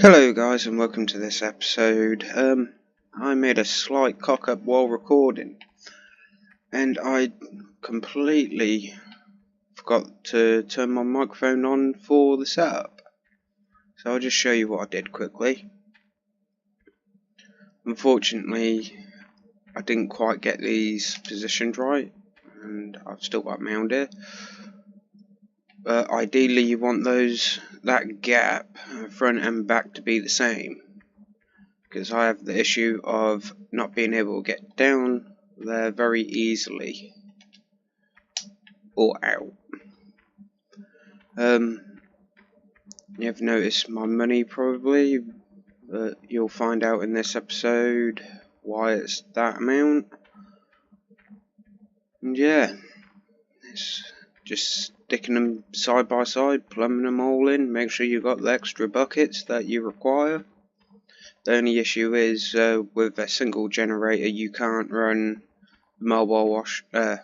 Hello guys and welcome to this episode. I made a slight cock up while recording and I completely forgot to turn my microphone on for the setup. So I'll just show you what I did quickly. Unfortunately I didn't quite get these positioned right and I've still got mound here. But ideally you want that gap front and back to be the same, because I have the issue of not being able to get down there very easily or out. You've noticed my money probably, but you'll find out in this episode why it's that amount. And yeah, it's just sticking them side by side, plumbing them all in, make sure you've got the extra buckets that you require. The only issue is with a single generator you can't run mobile the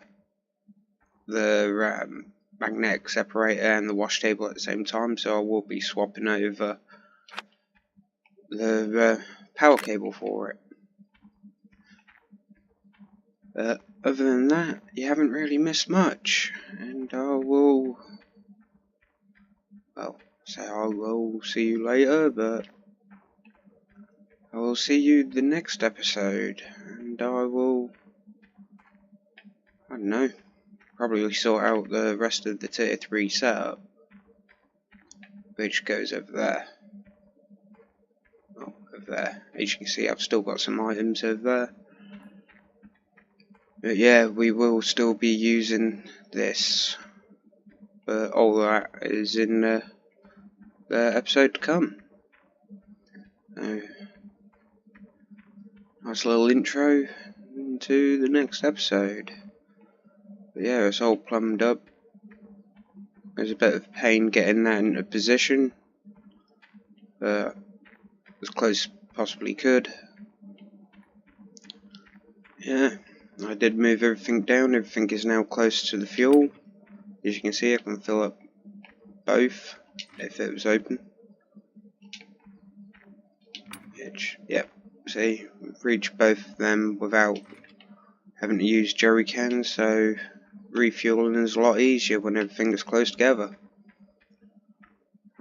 magnetic separator and the wash table at the same time, so I will be swapping over the power cable for it. Other than that, you haven't really missed much, and I will see you later, but I will see you the next episode, and I don't know, probably sort out the rest of the tier 3 setup, which goes over there. Oh, over there. As you can see, I've still got some items over there. But yeah, we will still be using this, but all that is in the episode to come. Nice little intro into the next episode. But yeah, it's all plumbed up. There's a bit of pain getting that into position, but as close as possibly could. Yeah, I did move everything down. Everything is now close to the fuel. As you can see, I can fill up both if it was open. Yep, see, we've reached both of them without having to use jerry cans, so refueling is a lot easier when everything is close together.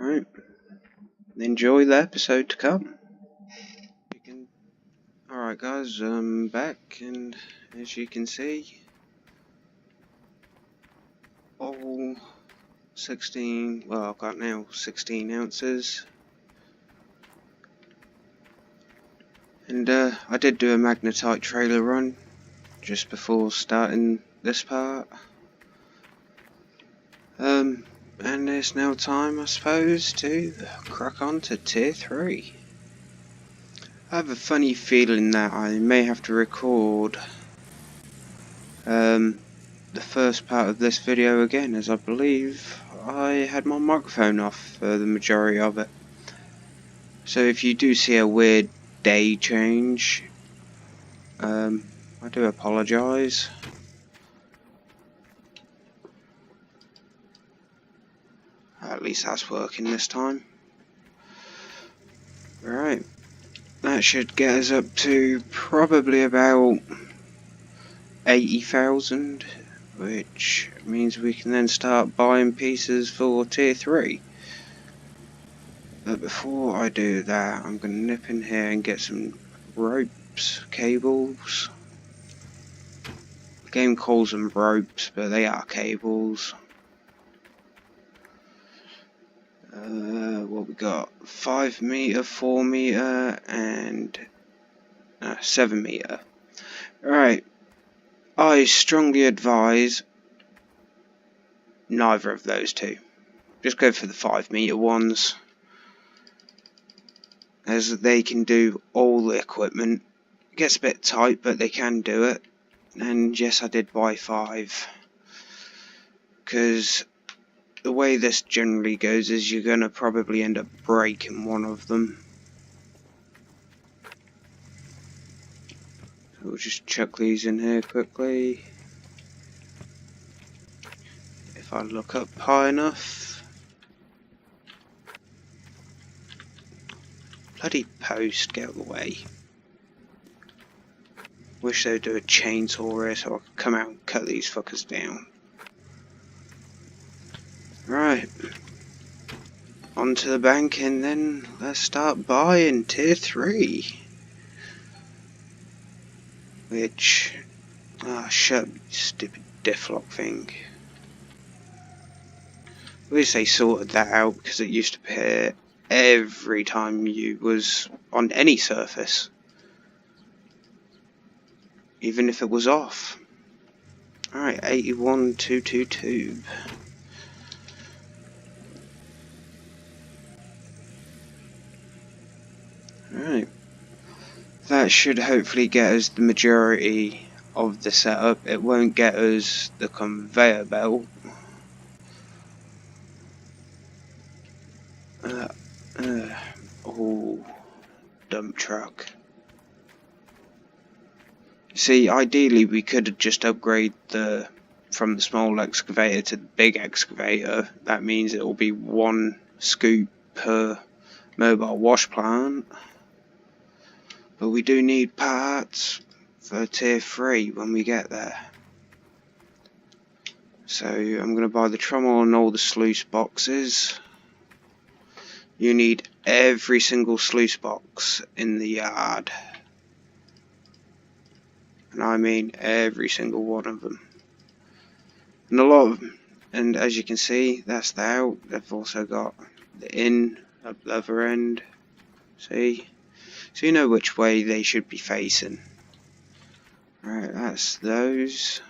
Alright, enjoy the episode to come. Alright guys, I'm back, and as you can see, all 16, well I've got now 16 ounces. And I did do a magnetite trailer run just before starting this part. And it's now time, I suppose, to crack on to tier 3. I have a funny feeling that I may have to record the first part of this video again, as I believe I had my microphone off for the majority of it. So if you do see a weird day change, I do apologise. At least that's working this time. Right, that should get us up to probably about 80,000, which means we can then start buying pieces for tier 3. But before I do that, I'm going to nip in here and get some ropes, cables. The game calls them ropes, but they are cables. What we got? 5 meter, 4 meter, and 7 meter. Right. I strongly advise neither of those two. Just go for the 5 meter ones, as they can do all the equipment. It gets a bit tight, but they can do it. And yes, I did buy 5, because the way this generally goes is you're going to probably end up breaking one of them. So we'll just chuck these in here quickly. If I look up high enough. Bloody post, get out of the way. Wish they'd do a chainsaw here so I could come out and cut these fuckers down. Right. Onto the bank and then let's start buying tier 3. Which... ah, shut up, you stupid difflock thing. I wish they sorted that out because it used to appear every time you was on any surface. Even if it was off. Alright, 81222. Alright. That should hopefully get us the majority of the setup. It won't get us the conveyor belt. Oh, dump truck. See, ideally we could just upgrade from the small excavator to the big excavator. That means it will be 1 scoop per mobile wash plant. But we do need parts for tier 3 when we get there. So I'm going to buy the trommel and all the sluice boxes. You need every single sluice box in the yard. And I mean every single one of them. And a lot of them. And as you can see, that's the out. They've also got the in at the other end. See? So you know which way they should be facing. Right, that's those.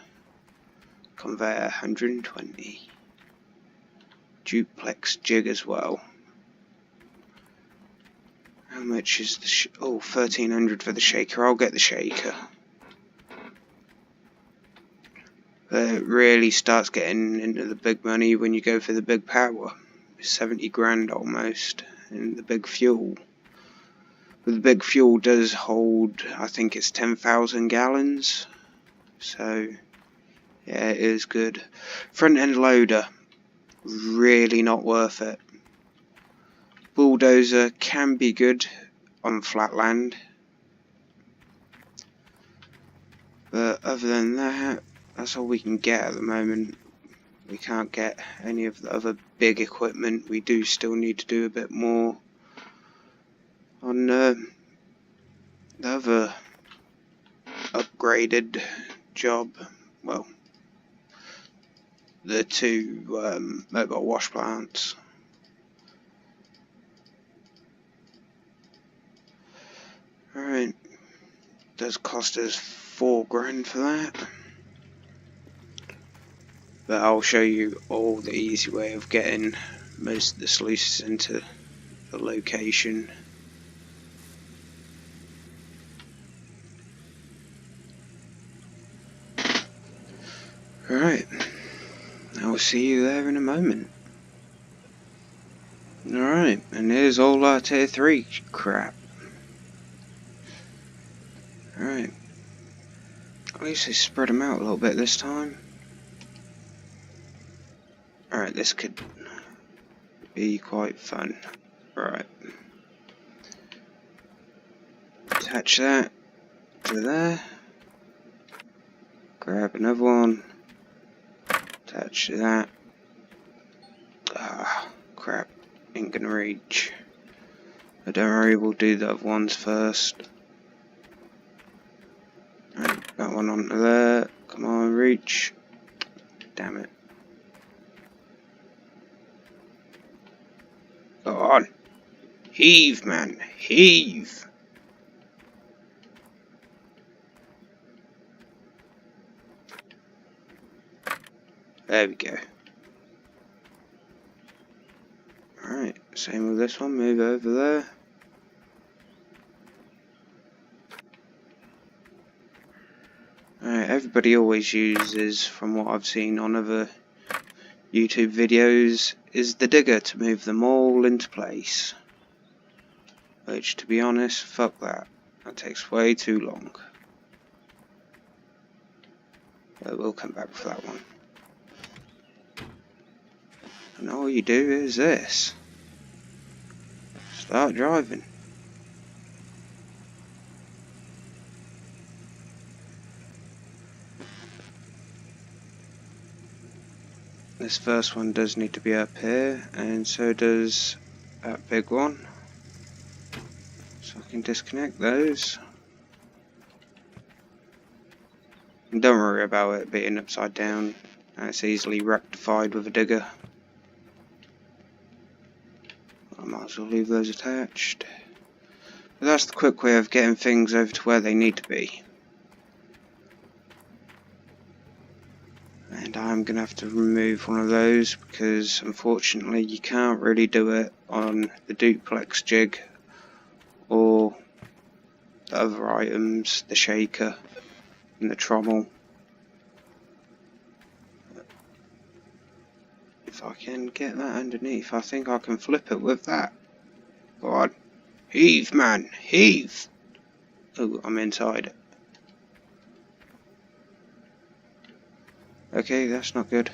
Conveyor 120. Duplex jig as well. How much is the oh, 1300 for the shaker. I'll get the shaker. But it really starts getting into the big money when you go for the big power. 70 grand almost. And the big fuel. But the big fuel does hold, I think it's 10,000 gallons. So, yeah, it is good. Front end loader. Really not worth it. Bulldozer can be good on flat land. But other than that, that's all we can get at the moment. We can't get any of the other big equipment. We do still need to do a bit more on the other upgraded job. Well, the 2 mobile wash plants. Alright, does cost us 4 grand for that. But I'll show you all the easy way of getting most of the sluices into the location. Alright, I'll see you there in a moment. Alright, and here's all our tier 3 crap. Alright, at least they spread them out a little bit this time. Alright, this could be quite fun. Right. Attach that to there. Grab another one. Attach to that. Ah, crap. Ain't gonna reach. But don't worry, we'll do the other ones first. Right, got one onto there. Come on, reach. Damn it. Go on. Heave, man. Heave. There we go. Alright, same with this one. Move over there. Alright, everybody always uses, from what I've seen on other YouTube videos, is the digger to move them all into place. Which, to be honest, fuck that. That takes way too long. But we'll come back for that one. And all you do is this. Start driving. This first one does need to be up here, and so does that big one. So I can disconnect those. And don't worry about it being upside down. That's easily rectified with a digger. I might as well leave those attached. But that's the quick way of getting things over to where they need to be. And I'm going to have to remove one of those because unfortunately you can't really do it on the duplex jig or the other items, the shaker and the trommel. If I can get that underneath, I think I can flip it with that. Go on. Heave, man, heave! Oh, I'm inside it. Okay, that's not good.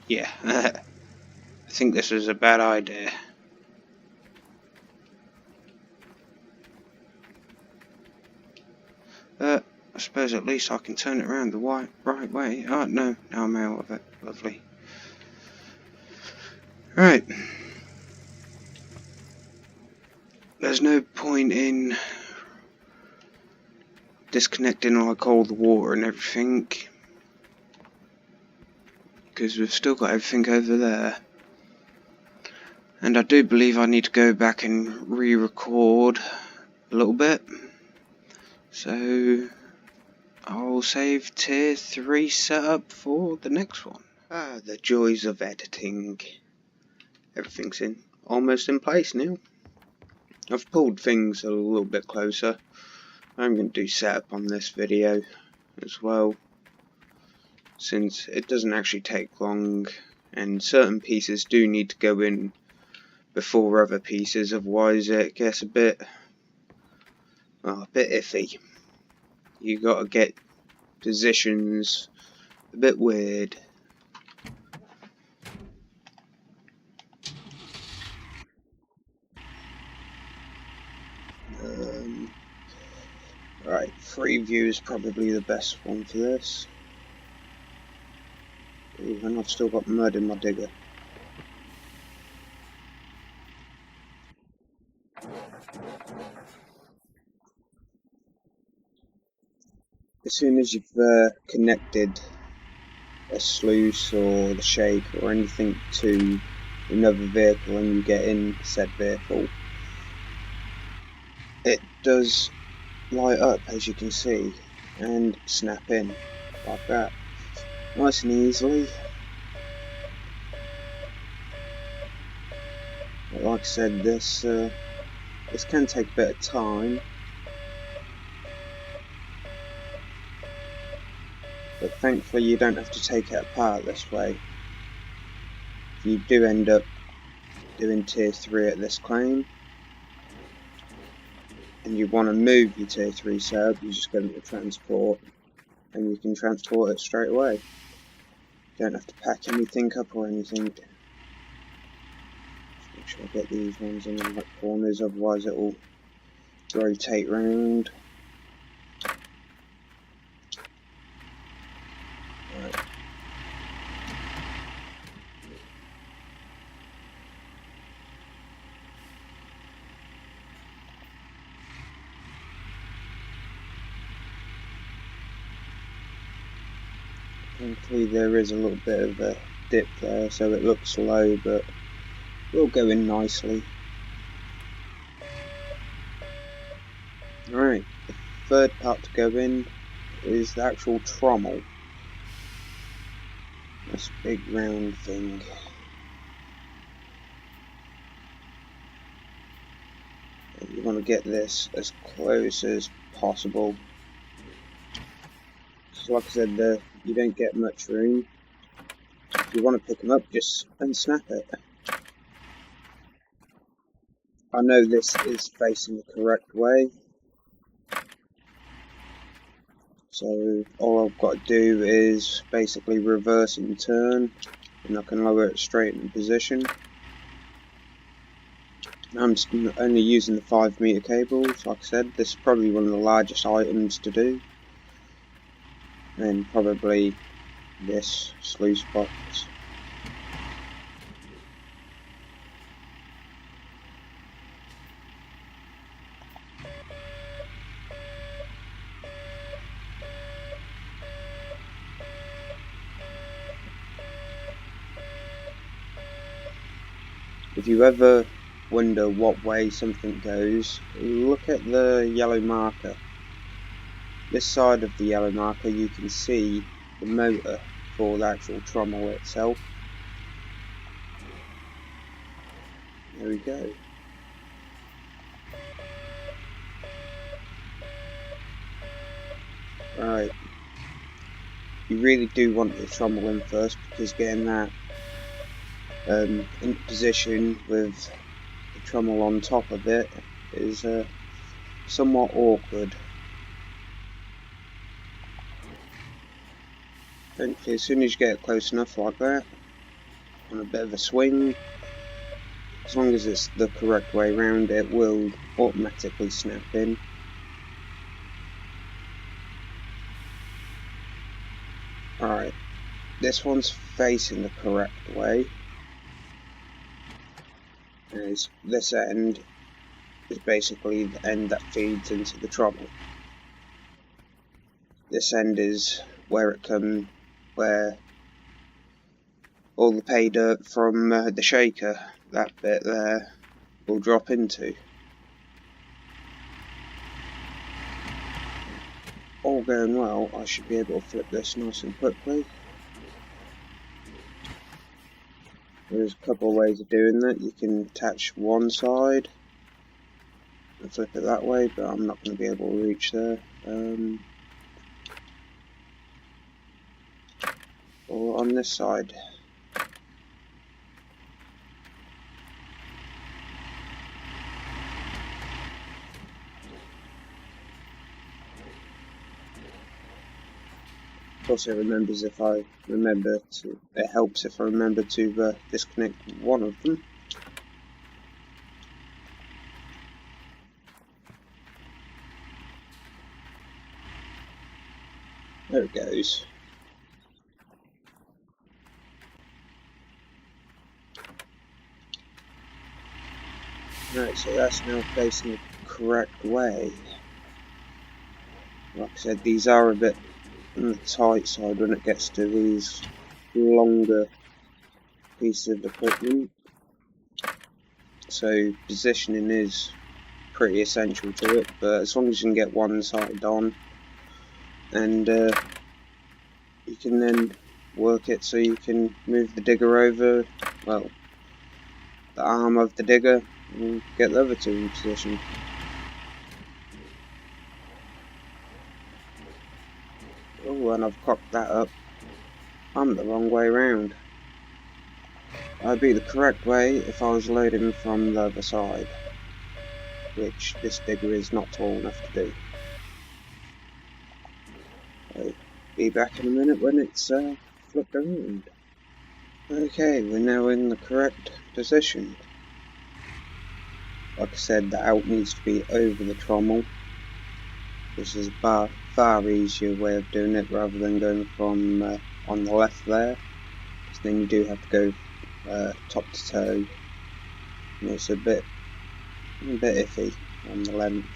Yeah. I think this is a bad idea. I suppose at least I can turn it around the right way. Oh, no, now I'm out of it. Lovely. Right. There's no point in disconnecting like all the water and everything, because we've still got everything over there. And I do believe I need to go back and re-record a little bit. So I'll save tier 3 setup for the next one. Ah, the joys of editing. Everything's almost in place now. I've pulled things a little bit closer. I'm going to do setup on this video as well, since it doesn't actually take long and certain pieces do need to go in before other pieces, otherwise it gets a bit iffy. You gotta get positions a bit weird. Right, free view is probably the best one for this. Even I've still got mud in my digger. As soon as you've connected a sluice or the shaker or anything to another vehicle and you get in said vehicle, it does light up, as you can see, and snap in like that, nice and easily. But like I said, this can take a bit of time, but thankfully you don't have to take it apart this way. If you do end up doing tier 3 at this claim and you want to move your tier 3 setup, you just go into transport and you can transport it straight away. You don't have to pack anything up or anything. Just make sure I get these ones in the right corners, otherwise it will rotate round. Right. Thankfully there is a little bit of a dip there, so it looks low, but will go in nicely. Alright, the third part to go in is the actual trommel. This big round thing. And you want to get this as close as possible. So like I said, you don't get much room. If you want to pick them up, just unsnap it. I know this is facing the correct way, so all I've got to do is basically reverse and turn, and I can lower it straight into position. I'm only using the 5 meter cables. Like I said, this is probably one of the largest items to do. And probably this sluice box. If you ever wonder what way something goes, look at the yellow marker. This side of the yellow marker you can see the motor for the actual trommel itself. There we go. Right. You really do want the trommel in first, because getting that into position with the trommel on top of it is somewhat awkward. Hopefully as soon as you get it close enough like that, on a bit of a swing, as long as it's the correct way round, it will automatically snap in. Alright, this one's facing the correct way. As this end is basically the end that feeds into the trommel. This end is where all the pay dirt from the shaker, that bit there, will drop into. All going well, I should be able to flip this nice and quickly. There's a couple of ways of doing that. You can attach one side and flip it that way, but I'm not going to be able to reach there. Or on this side. Also, it helps if I remember to disconnect one of them. There it goes. Right, so that's now facing the correct way. Like I said, these are a bit on the tight side when it gets to these longer pieces of equipment. So positioning is pretty essential to it, but as long as you can get one side on, and you can then work it so you can move the digger over, well, the arm of the digger, and get the other two in position. Oh, and I've cocked that up. I'm the wrong way round. I'd be the correct way if I was loading from the other side, which this digger is not tall enough to do. So, be back in a minute when it's flipped around. Okay, we're now in the correct position. Like I said, the out needs to be over the trommel. This is a far easier way of doing it rather than going from on the left there, because then you do have to go top to toe, and it's a bit iffy on the length.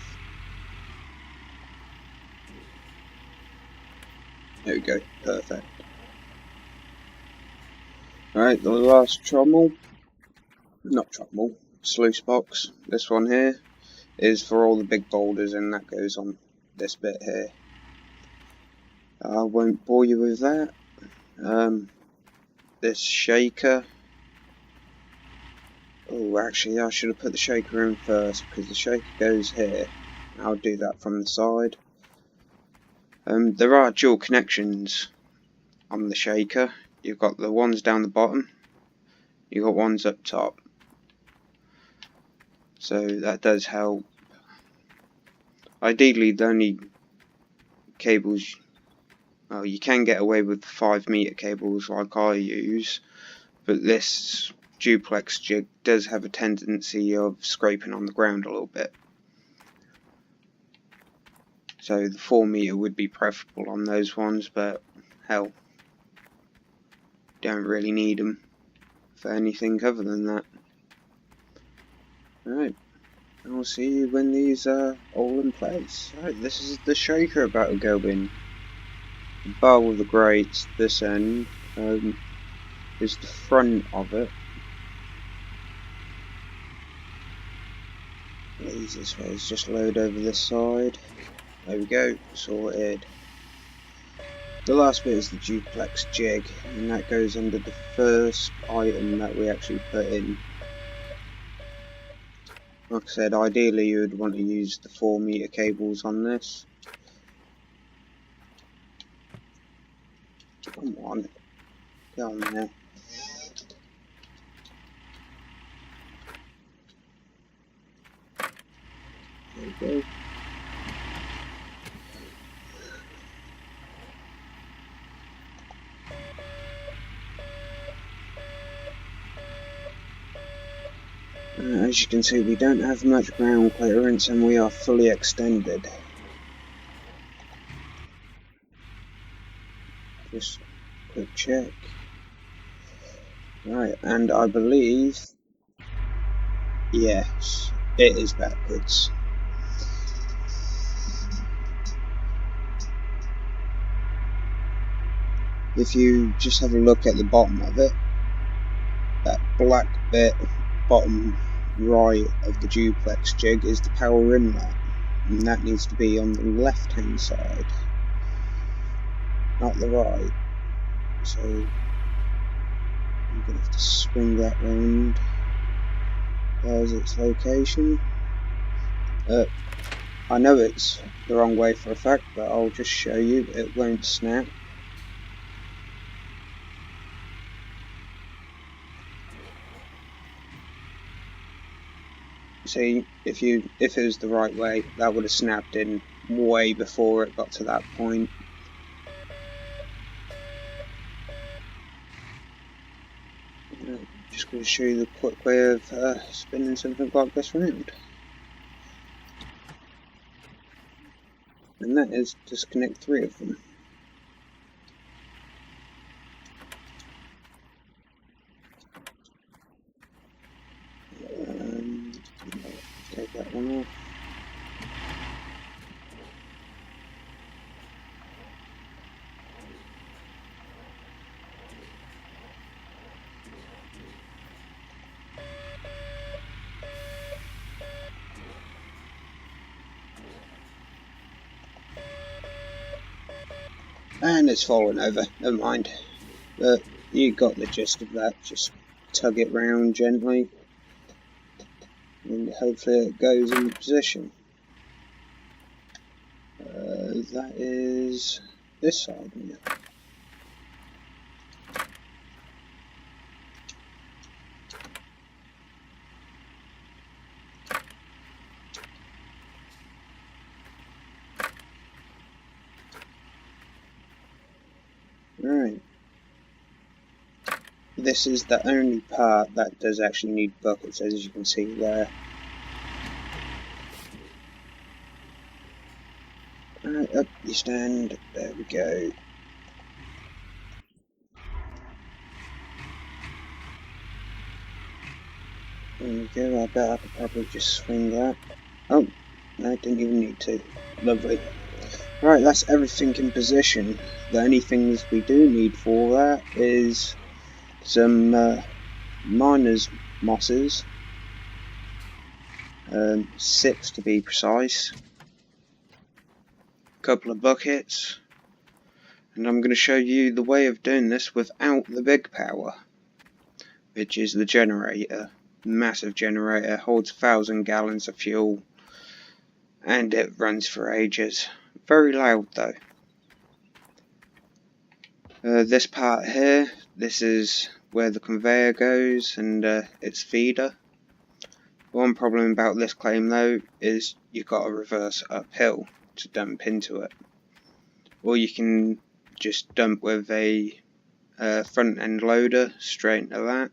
There we go, perfect. Alright, the last sluice box, this one here, is for all the big boulders, and that goes on this bit here. I won't bore you with that. This shaker, oh actually I should have put the shaker in first, because the shaker goes here. I'll do that from the side. There are dual connections on the shaker. You've got the ones down the bottom, you've got ones up top, so that does help. Ideally the only cables, you can get away with 5 meter cables like I use, but this duplex jig does have a tendency of scraping on the ground a little bit. So the 4 meter would be preferable on those ones, but hell, don't really need them for anything other than that. Alright, I'll see you when these are all in place. Alright, this is the shaker about to go in. The bar with the grates, this end, is the front of it. The easiest way is just load over this side. There we go, sorted. The last bit is the duplex jig, and that goes under the first item that we actually put in. Like I said, ideally you would want to use the 4 meter cables on this. Come on, get on there. There we go. As you can see, we don't have much ground clearance and we are fully extended. Just a quick check. Right, and I believe, yes, it is backwards. If you just have a look at the bottom of it, that black bit, bottom right of the duplex jig is the power inlet, and that needs to be on the left hand side, not the right. So I'm going to have to swing that round. There's its location. I know it's the wrong way for a fact, but I'll just show you. It won't snap. See, if it was the right way, that would have snapped in way before it got to that point. Just going to show you the quick way of spinning something like this round. And that is disconnect 3 of them. Take that one off. And it's fallen over, never mind. But you got the gist of that, just tug it round gently. And hopefully it goes in position. That is this side now. Right. This is the only part that does actually need buckets, as you can see there. Alright, up you stand. There we go. There we go. I bet I could probably just swing that. Oh, no, didn't even need to. Lovely. Right, that's everything in position. The only things we do need for that is some miner's mosses. 6 to be precise. A couple of buckets. And I'm going to show you the way of doing this without the big power, which is the generator. Massive generator, holds 1,000 gallons of fuel, and it runs for ages. Very loud though. This part here, this is where the conveyor goes and its feeder. One problem about this claim though is you've got to reverse uphill to dump into it, or you can just dump with a front end loader straight into that.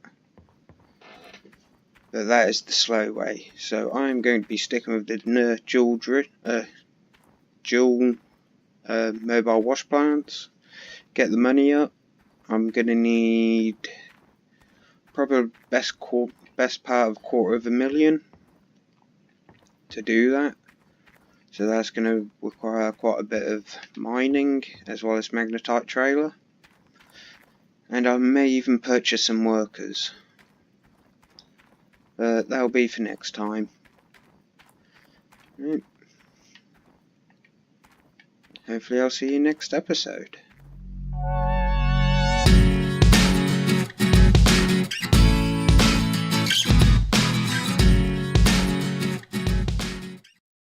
but that is the slow way. So I'm going to be sticking with the dual mobile wash plants. Get the money up. I'm going to need probably best part of $250,000 to do that. So that's going to require quite a bit of mining as well as magnetite trailer. And I may even purchase some workers. But that'll be for next time. Right. Hopefully I'll see you next episode.